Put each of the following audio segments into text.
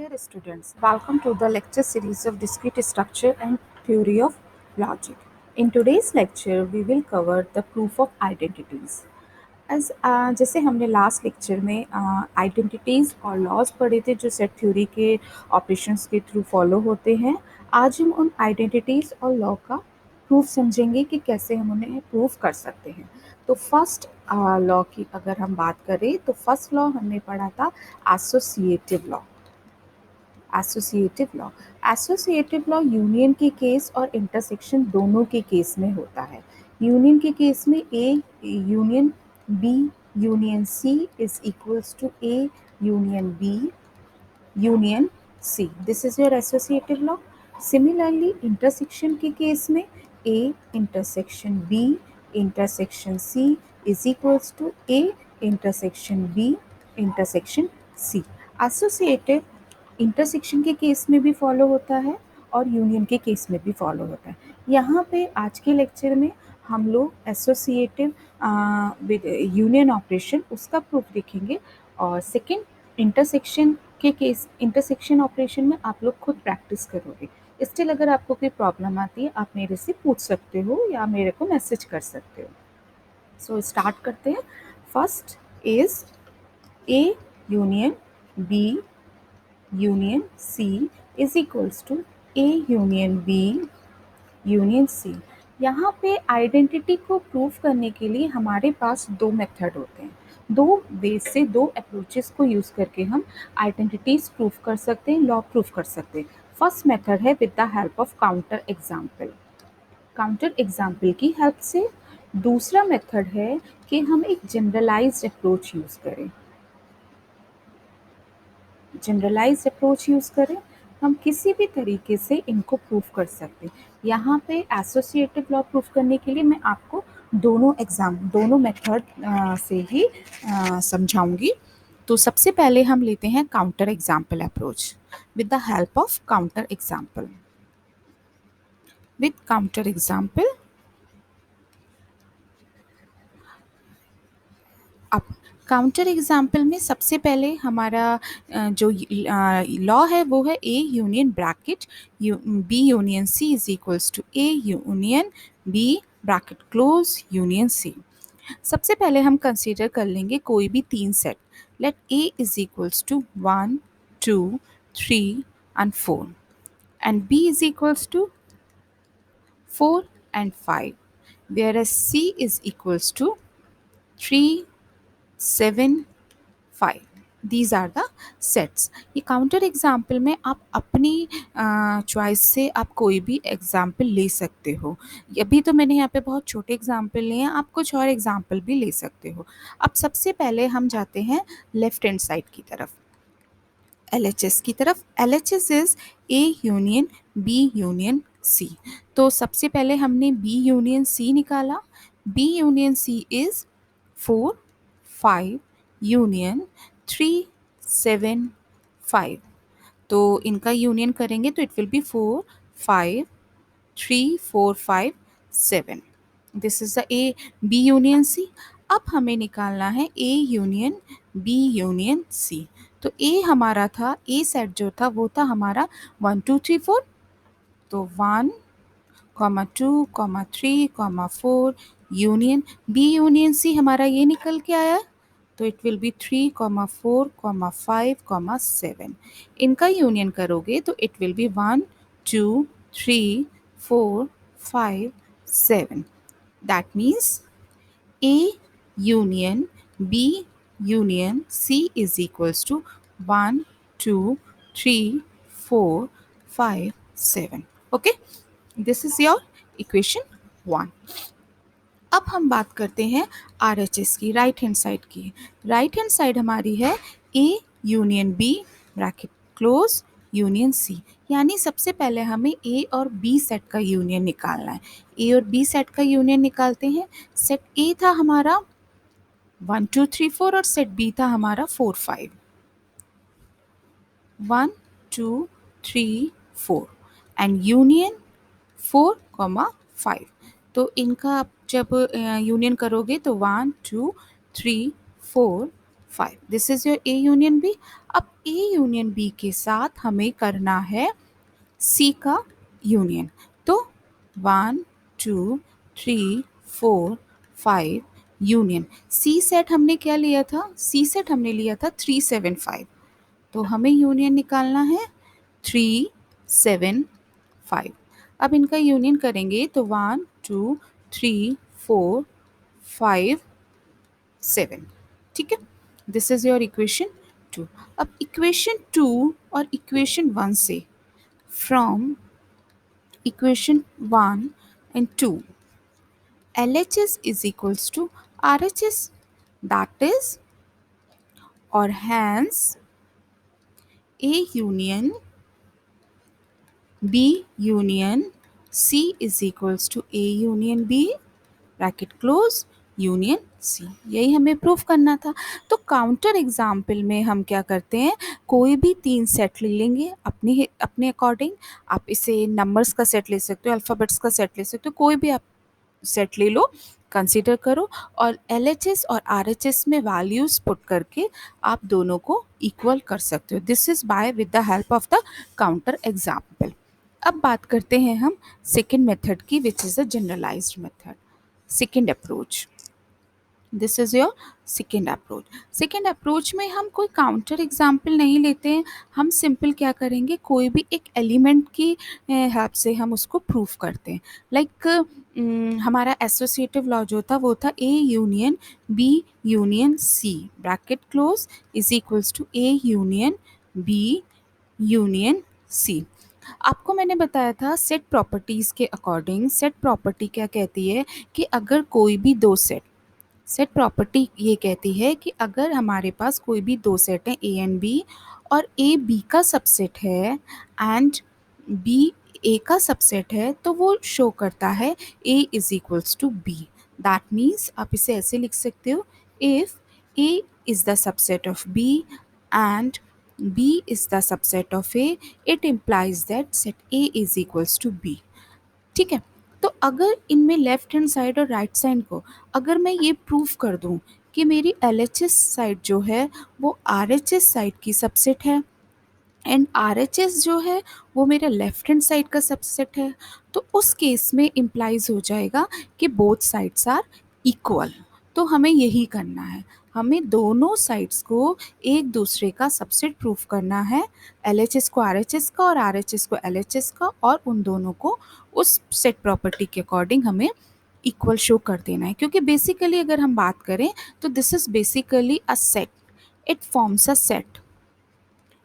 Dear students, welcome to the lecture series of discrete structure and theory of logic. In today's lecture, we will cover the proof of identities. जैसे हमने last lecture में identities और laws पढ़े थे जो set theory के operations के through follow होते हैं। आज हम उन आइडेंटिटीज़ और लॉ का प्रूफ समझेंगे कि कैसे हम उन्हें प्रूफ कर सकते हैं। तो फर्स्ट लॉ की अगर हम बात करें तो फर्स्ट लॉ हमने पढ़ा था associative law. Associative law union के केस और इंटरसेक्शन दोनों के केस में होता है। यूनियन के केस में A union B union C is equals to A union B union C. This is your associative law. Similarly intersection के केस में A intersection B intersection C is equals to A intersection B intersection C. Associative intersection के case में भी follow होता है और union के case में भी फॉलो होता है। यहाँ पे आज के लेक्चर में हम लोग एसोसिएटिव विद यूनियन ऑपरेशन उसका प्रूफ देखेंगे और सेकंड इंटरसेक्शन के केस इंटरसेक्शन ऑपरेशन में आप लोग खुद प्रैक्टिस करोगे। स्टिल अगर आपको कोई प्रॉब्लम आती है आप मेरे से पूछ सकते हो या मेरे को मैसेज कर सकते हो। सो स्टार्ट करते हैं। First is A union B union C is equals to A union B union C. यहाँ पे आइडेंटिटी को प्रूव करने के लिए हमारे पास दो मेथड होते हैं। दो वे से दो अप्रोचेस को यूज़ करके हम आइडेंटिटीज प्रूव कर सकते हैं, लॉ प्रूव कर सकते हैं। फर्स्ट मेथड है with the help of counter example. Counter example की हेल्प से। दूसरा मेथड है कि हम एक जनरलाइज्ड अप्रोच यूज़ करें। जनरलाइज्ड अप्रोच यूज़ करें हम किसी भी तरीके से इनको प्रूफ कर सकते हैं। यहाँ पे एसोसिएटिव लॉ प्रूफ करने के लिए मैं आपको दोनों मेथड से ही समझाऊंगी। तो सबसे पहले हम लेते हैं counter example approach with the help of counter example. With counter example अब काउंटर एग्जाम्पल में सबसे पहले हमारा जो लॉ है वो है A union bracket B union C is equals to A union B bracket close union C. सबसे पहले हम कंसीडर कर लेंगे कोई भी तीन set. Let A is equals to 1 2 3 and 4 and B is equals to 4 and 5 whereas C is equals to 3 7 5। These are the sets. ये counter example में आप अपनी चॉइस से आप कोई भी एग्जाम्पल ले सकते हो। अभी तो मैंने यहाँ पे बहुत छोटे एग्जाम्पल लिए हैं, आप कुछ और एग्जाम्पल भी ले सकते हो। अब सबसे पहले हम जाते हैं लेफ्ट हैंड साइड की तरफ, LHS की तरफ। LHS is A union B union C। तो सबसे पहले हमने B यूनियन C निकाला। B union C is 4 5 union 3 7 5। तो इनका यूनियन करेंगे तो it will be 4 5 3 4 5 7। This is the A B union C। अब हमें निकालना है A union B union C। तो A हमारा था, A सेट जो था वो था हमारा 1 2 3 4। तो 1 2 3 4 यूनियन B यूनियन C हमारा ये निकल के आया। तो इट विल बी 3 4 5 7। इनका यूनियन करोगे तो it will be 1 2 3 4 5 7। That means A union B union C is equals to 1 2 3 4 5 7। Okay, this is your equation 1। अब हम बात करते हैं RHS की, राइट हैंड साइड की। राइट हैंड साइड हमारी है A union B bracket close union C। यानी सबसे पहले हमें A और B सेट का यूनियन निकालना है। A और B सेट का यूनियन निकालते हैं। सेट A था हमारा 1 2 3 4 और सेट B था हमारा 4 5। 1 2 3 4 एंड यूनियन 4 5। तो इनका आप जब यूनियन करोगे तो 1 2 3 4 5। This is your A union B। अब ए यूनियन बी के साथ हमें करना है सी का यूनियन। तो 1 2 3 4 5 यूनियन सी सेट हमने क्या लिया था, सी सेट हमने लिया था 3 7 5। तो हमें यूनियन निकालना है 3 7 5। अब इनका यूनियन करेंगे तो 1 2 3 4 5 7। ठीक है, दिस इज योर इक्वेशन 2। अब इक्वेशन 2 और इक्वेशन 1 से, from equation 1 and 2, LHS is equals to RHS, that is, or hence A union B union C is equals to A union B, bracket close, union C. यही हमें proof करना था। तो counter example में हम क्या करते हैं, कोई भी 3 सेट ले लेंगे अपने अपने अकॉर्डिंग। आप इसे नंबर्स का सेट ले सकते हो, अल्फ़ाबेट्स का सेट ले सकते हो, कोई भी आप सेट ले लो, कंसीडर करो, और LHS और RHS में वैल्यूज पुट करके आप दोनों को इक्वल कर सकते हो। This is by with the help of the counter example. अब बात करते हैं हम सेकेंड मेथड की, which is a generalised method, second approach. This is your second approach. Second approach में हम कोई काउंटर एग्जाम्पल नहीं लेते हैं, हम सिंपल क्या करेंगे, कोई भी एक एलिमेंट की हेल्प से हम उसको प्रूफ करते हैं। लाइक हमारा एसोसिएटिव लॉ जो था वो था A union B union C, bracket close, is equals to A union B union C. आपको मैंने बताया था सेट प्रॉपर्टीज़ के अकॉर्डिंग, सेट प्रॉपर्टी क्या कहती है कि अगर कोई भी दो सेट, सेट प्रॉपर्टी ये कहती है कि अगर हमारे पास कोई भी दो सेट हैं ए एंड बी, और ए बी का सबसेट है एंड बी ए का सबसेट है, तो वो शो करता है A is equals to B. That means आप इसे ऐसे लिख सकते हो, if A is the subset of B and B is the subset of A, it implies that set A is equals to B। ठीक है, तो अगर इनमें लेफ्ट हैंड साइड और राइट साइड को अगर मैं ये प्रूफ कर दूं कि मेरी LHS साइड जो है वो RHS साइड की सबसेट है एंड RHS जो है वो मेरा लेफ्ट हैंड साइड का सबसेट है, तो उस केस में इम्प्लाइज हो जाएगा कि बोथ साइड्स आर इक्वल। तो हमें यही करना है, हमें दोनों साइड्स को एक दूसरे का सबसेट प्रूफ करना है, LHS को RHS का और RHS को LHS का, और उन दोनों को उस सेट प्रॉपर्टी के अकॉर्डिंग हमें इक्वल शो कर देना है। क्योंकि बेसिकली अगर हम बात करें तो this is basically a set, it forms a set,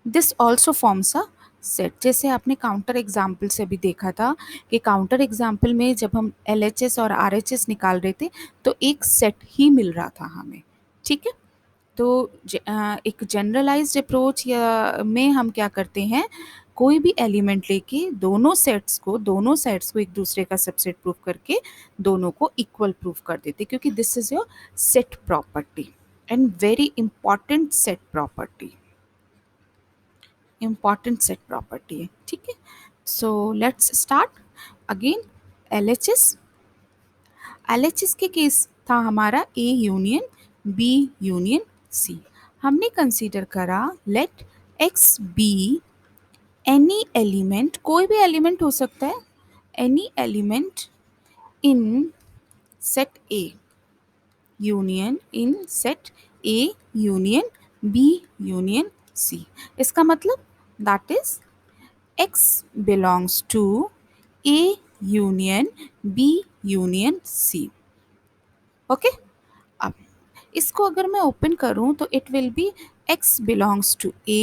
this also forms a set. जैसे आपने काउंटर एग्जाम्पल से भी देखा था कि काउंटर एग्जाम्पल में जब हम LHS और RHS निकाल रहे थे तो एक सेट ही मिल रहा था हमें। ठीक है, तो एक जनरलाइज्ड अप्रोच या में हम क्या करते हैं, कोई भी एलिमेंट लेके दोनों सेट्स को, दोनों साइड्स को एक दूसरे का सबसेट प्रूफ करके दोनों को इक्वल प्रूफ कर देते, क्योंकि this is your set property and very important set property, important set property है। ठीक है, so let's start again. LHS, LHS के केस था हमारा A union B union C। हमने कंसीडर करा let X be any element, कोई भी एलिमेंट हो सकता है, any element in set A union in set A union B union C। इसका मतलब that is X belongs to A union B union C। Okay, अब इसको अगर मैं ओपन करूं तो it will be X belongs to A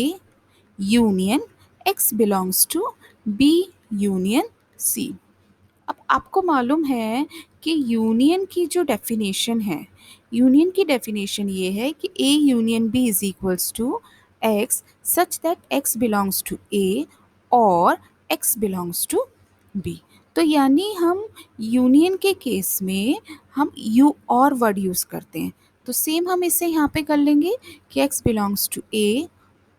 union X belongs to B union C। अब आपको मालूम है कि यूनियन की जो डेफिनेशन है, यूनियन की डेफिनेशन ये है कि A union B is equals to X such that X belongs to A और X बिलोंग्स टू B। तो यानी हम यूनियन के केस में हम यू और वर्ड यूज़ करते हैं, तो सेम हम इसे यहाँ पे कर लेंगे कि X बिलोंग्स टू A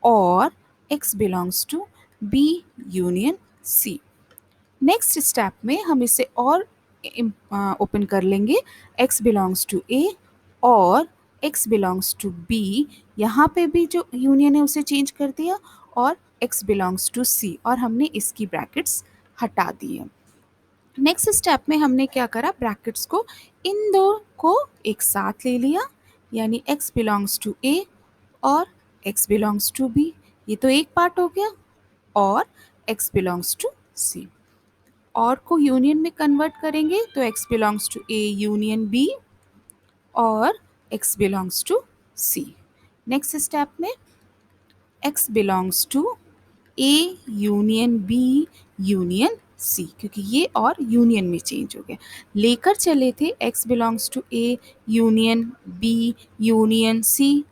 और X belongs to B union C। Next step में हम इसे और ओपन कर लेंगे, X बिलोंग्स टू A और x बिलोंग्स टू b, यहाँ पे भी जो यूनियन है उसे चेंज कर दिया, और x बिलोंग्स टू c, और हमने इसकी ब्रैकेट्स हटा दी है। नेक्स्ट स्टेप में हमने क्या करा, ब्रैकेट्स को इन दो को एक साथ ले लिया, यानी x बिलोंग्स टू a और x बिलोंग्स टू b, ये तो एक पार्ट हो गया, और x बिलोंग्स टू c। और को यूनियन में कन्वर्ट करेंगे तो x belongs to a union b और x belongs to c। Next step में x belongs to a union b union c, क्योंकि ये और यूनियन में चेंज हो गया। लेकर चले थे x belongs to a union b union c,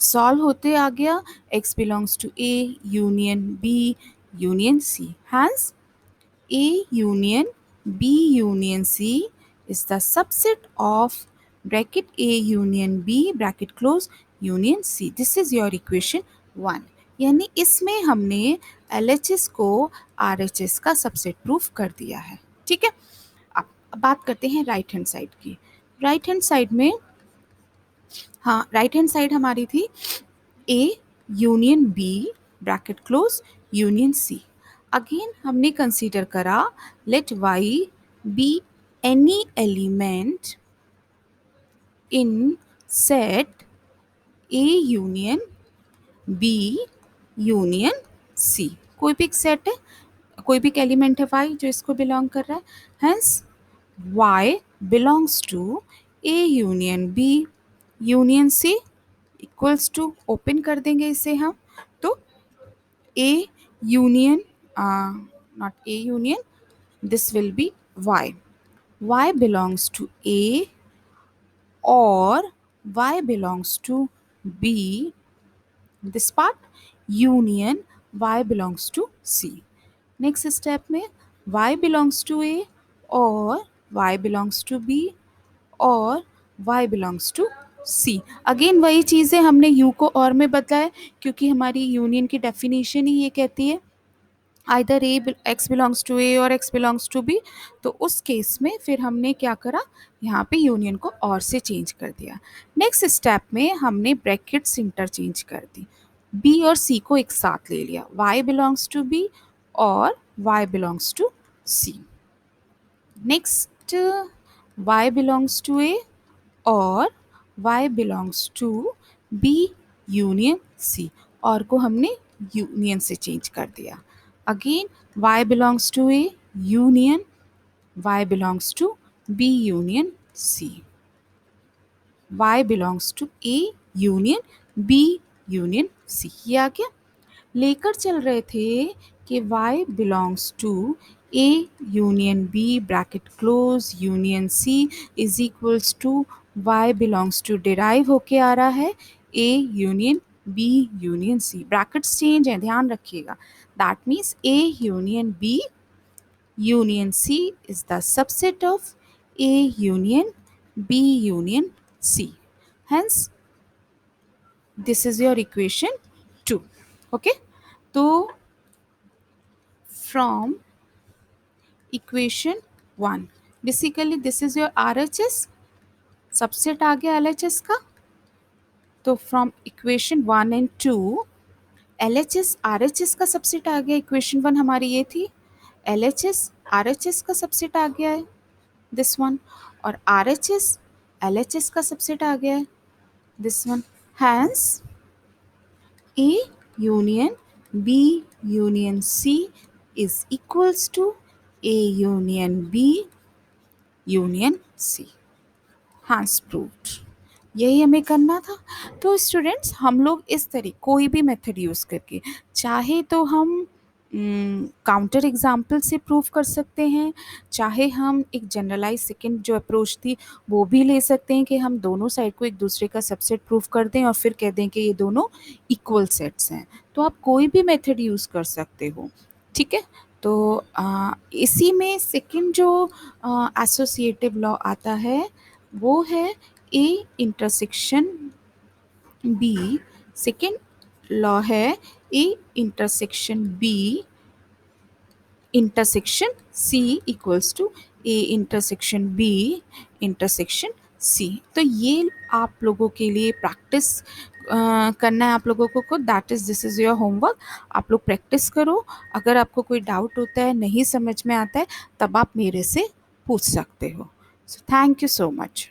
solve होते आ गया x belongs to a union b union c। Hence A union B union C is the subset of bracket A union B bracket close union C. This is your equation 1। यानी इसमें हमने LHS को RHS का subset proof कर दिया है। ठीक है, अब बात करते हैं राइट हैंड साइड की। राइट हैंड साइड में, हाँ, राइट हैंड साइड हमारी थी A union B bracket close union C। Again हमने कंसीडर करा let y be any element in set A union B union C। कोई भी एक सेट है, कोई भी एक एलिमेंट है y जो इसको बिलोंग कर रहा है, hence y belongs to A union B union C equals to, open कर देंगे इसे हम, तो A union, not A union, this will be y. Y belongs to A or y belongs to B, this part, union y belongs to C. Next step में y belongs to A और y belongs to B और y belongs to C। Again वही चीज़ है, हमने u को और में बदला है क्योंकि हमारी यूनियन की डेफिनेशन ही ये कहती है either a x belongs to A और एक्स बिलोंग्स टू बी। तो उस केस में फिर हमने क्या करा, यहाँ पे यूनियन को और से चेंज कर दिया। नेक्स्ट स्टेप में हमने ब्रैकेट्स इंटरचेंज कर दी, बी और सी को एक साथ ले लिया, वाई बिलोंग्स टू बी और Y belongs to C. Next y belongs to a और y belongs to b union c, और को हमने यूनियन से चेंज कर दिया। Again y belongs to a union y belongs to b union c, y belongs to a union b union c, ये आ गया। लेकर चल रहे थे कि y belongs to A union B bracket close union C is equals to y belongs to, derive होके आ रहा है A union B union C, brackets change है, ध्यान रखिएगा। That means A union B union C is the subset of A union B union C। Hence this is your equation 2। Okay, तो from equation 1 basically this is your RHS, subset आ गया LHS का। तो from equation 1 and 2 LHS RHS का subset आ गया। Equation 1 हमारी ये थी, LHS RHS का सबसेट आ गया है दिस वन, और RHS LHS का सबसेट आ गया है this one. Hence A union B union C is equals to A union B union C। Hence proved, यही हमें करना था। तो स्टूडेंट्स हम लोग इस तरह कोई भी मेथड यूज़ करके, चाहे तो हम काउंटर एग्जाम्पल से प्रूव कर सकते हैं, चाहे हम एक जनरलाइज सेकेंड जो अप्रोच थी वो भी ले सकते हैं कि हम दोनों साइड को एक दूसरे का सबसेट प्रूव कर दें और फिर कह दें कि ये दोनों इक्वल सेट्स हैं। तो आप कोई भी मेथड यूज़ कर सकते हो, ठीक है। तो इसी में सेकेंड जो एसोसिएटिव लॉ आता है वो है A intersection B, second law है A intersection B intersection C equals to A intersection B intersection C. तो ये आप लोगों के लिए प्रैक्टिस करना है आप लोगों को खुद, that is this is your homework. आप लोग प्रैक्टिस करो। अगर आपको कोई डाउट होता है, नहीं समझ में आता है, तब आप मेरे से पूछ सकते हो। So thank you so much.